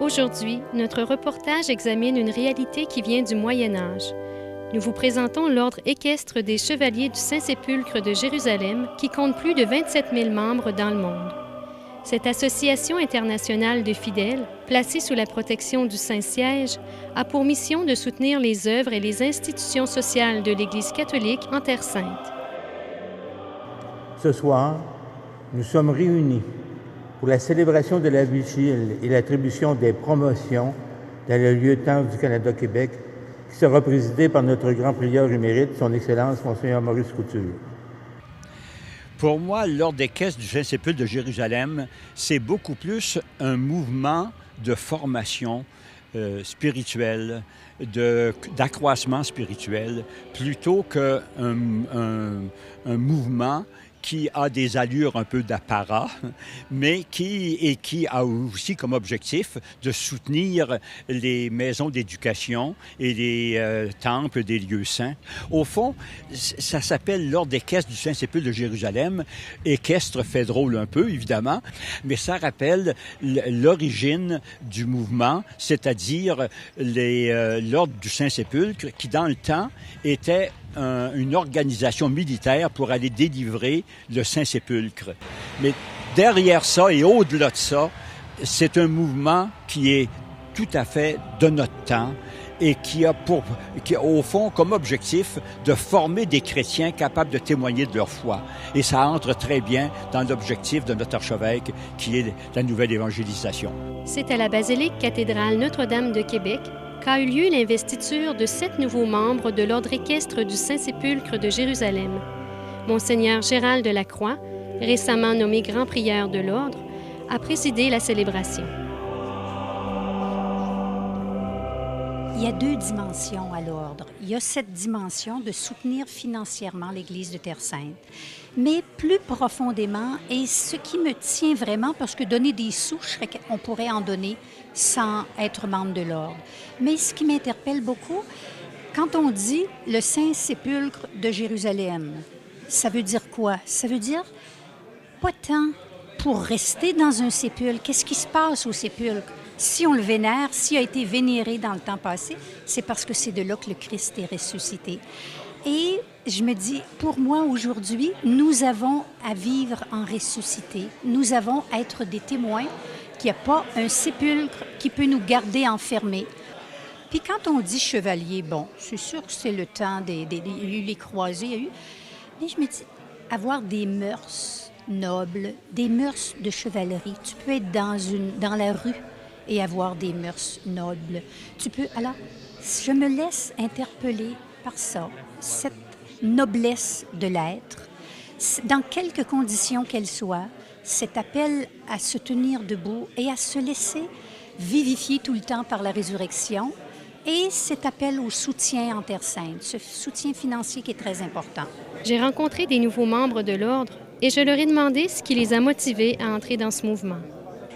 Aujourd'hui, notre reportage examine une réalité qui vient du Moyen Âge. Nous vous présentons l'Ordre équestre des Chevaliers du Saint-Sépulcre de Jérusalem qui compte plus de 27 000 membres dans le monde. Cette association internationale de fidèles, placée sous la protection du Saint-Siège, a pour mission de soutenir les œuvres et les institutions sociales de l'Église catholique en Terre Sainte. Ce soir, nous sommes réunis pour la célébration de la vigile et l'attribution des promotions dans le lieu-temple du Canada-Québec, qui sera présidé par notre grand prieur émérite, son Excellence Monseigneur Maurice Couture. Pour moi, l'Ordre équestre du Saint-Sépulcre de Jérusalem, c'est beaucoup plus un mouvement de formation spirituelle, d'accroissement spirituel, plutôt qu'un mouvement qui a des allures un peu d'apparat, mais qui a aussi comme objectif de soutenir les maisons d'éducation et les temples des lieux saints. Au fond, ça s'appelle l'Ordre équestre du Saint-Sépulcre de Jérusalem. Équestre fait drôle un peu, évidemment, mais ça rappelle l'origine du mouvement, c'est-à-dire l'Ordre du Saint-Sépulcre, qui dans le temps était une organisation militaire pour aller délivrer le Saint-Sépulcre. Mais derrière ça et au-delà de ça, c'est un mouvement qui est tout à fait de notre temps et qui a au fond comme objectif de former des chrétiens capables de témoigner de leur foi. Et ça entre très bien dans l'objectif de notre archevêque qui est la nouvelle évangélisation. C'est à la basilique cathédrale Notre-Dame de Québec qu'a eu lieu l'investiture de 7 nouveaux membres de l'Ordre équestre du Saint-Sépulcre de Jérusalem. Monseigneur Gérald Delacroix, récemment nommé grand prieur de l'Ordre, a présidé la célébration. Il y a 2 dimensions à l'Ordre. Il y a cette dimension de soutenir financièrement l'Église de Terre Sainte. Mais plus profondément, et ce qui me tient vraiment, parce que donner des sous, on pourrait en donner sans être membre de l'Ordre. Mais ce qui m'interpelle beaucoup, quand on dit le Saint-Sépulcre de Jérusalem, ça veut dire quoi? Ça veut dire pas tant pour rester dans un sépulcre. Qu'est-ce qui se passe au sépulcre? Si on le vénère, s'il a été vénéré dans le temps passé, c'est parce que c'est de là que le Christ est ressuscité. Et je me dis, pour moi, aujourd'hui, nous avons à vivre en ressuscité. Nous avons à être des témoins qu'il n'y a pas un sépulcre qui peut nous garder enfermés. Puis quand on dit chevalier, bon, c'est sûr que c'est le temps il y a eu les croisés, il y a eu... Mais je me dis, avoir des mœurs nobles, des mœurs de chevalerie. Tu peux être dans la rue et avoir des mœurs nobles. Tu peux... Alors, je me laisse interpeller par ça, cette noblesse de l'être, dans quelques conditions qu'elle soit, cet appel à se tenir debout et à se laisser vivifier tout le temps par la résurrection, et cet appel au soutien en Terre Sainte, ce soutien financier qui est très important. J'ai rencontré des nouveaux membres de l'Ordre et je leur ai demandé ce qui les a motivés à entrer dans ce mouvement.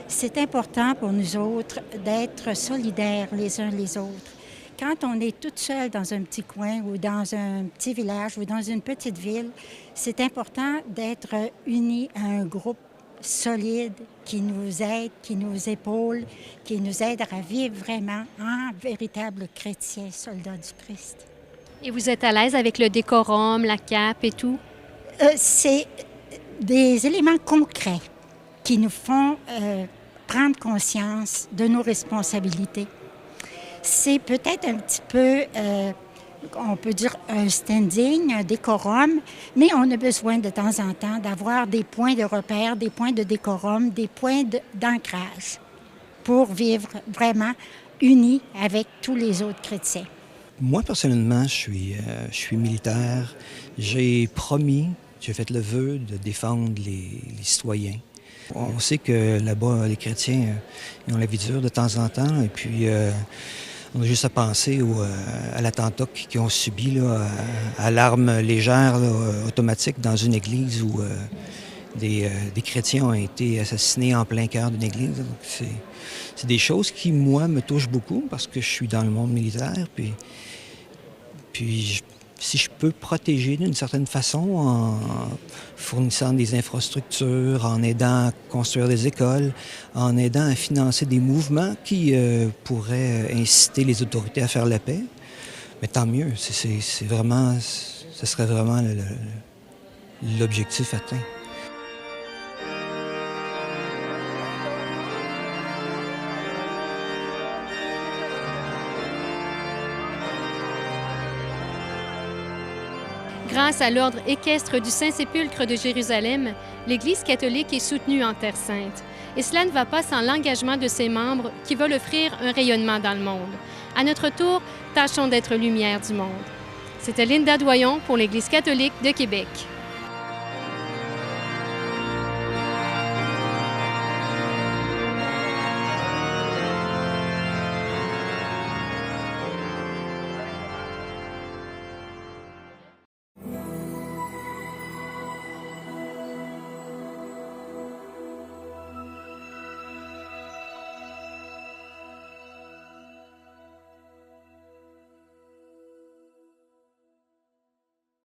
C'est important pour nous autres d'être solidaires les uns les autres. Quand on est toute seule dans un petit coin ou dans un petit village ou dans une petite ville, c'est important d'être unis à un groupe solide qui nous aide, qui nous épaule, qui nous aide à vivre vraiment en véritable chrétien, soldat du Christ. Et vous êtes à l'aise avec le décorum, la cape et tout? C'est des éléments concrets qui nous font prendre conscience de nos responsabilités. C'est peut-être un petit peu, on peut dire un standing, un décorum, mais on a besoin de temps en temps d'avoir des points de repère, des points de décorum, des points d'ancrage pour vivre vraiment unis avec tous les autres chrétiens. Moi, personnellement, je suis militaire. J'ai fait le vœu de défendre les citoyens. On sait que là-bas, les chrétiens ils ont la vie dure de temps en temps, et puis on a juste à penser à l'attentat qu'ils ont subi là, à l'arme légère là, automatique dans une église où des chrétiens ont été assassinés en plein cœur d'une église. Donc, c'est des choses qui, moi, me touchent beaucoup parce que je suis dans le monde militaire, puis si je peux protéger d'une certaine façon en fournissant des infrastructures, en aidant à construire des écoles, en aidant à financer des mouvements qui pourraient inciter les autorités à faire la paix, mais tant mieux. C'est vraiment, ce serait vraiment l'objectif atteint. Grâce à l'Ordre équestre du Saint-Sépulcre de Jérusalem, l'Église catholique est soutenue en Terre Sainte. Et cela ne va pas sans l'engagement de ses membres qui veulent offrir un rayonnement dans le monde. À notre tour, tâchons d'être lumière du monde. C'était Linda Doyon pour l'Église catholique de Québec.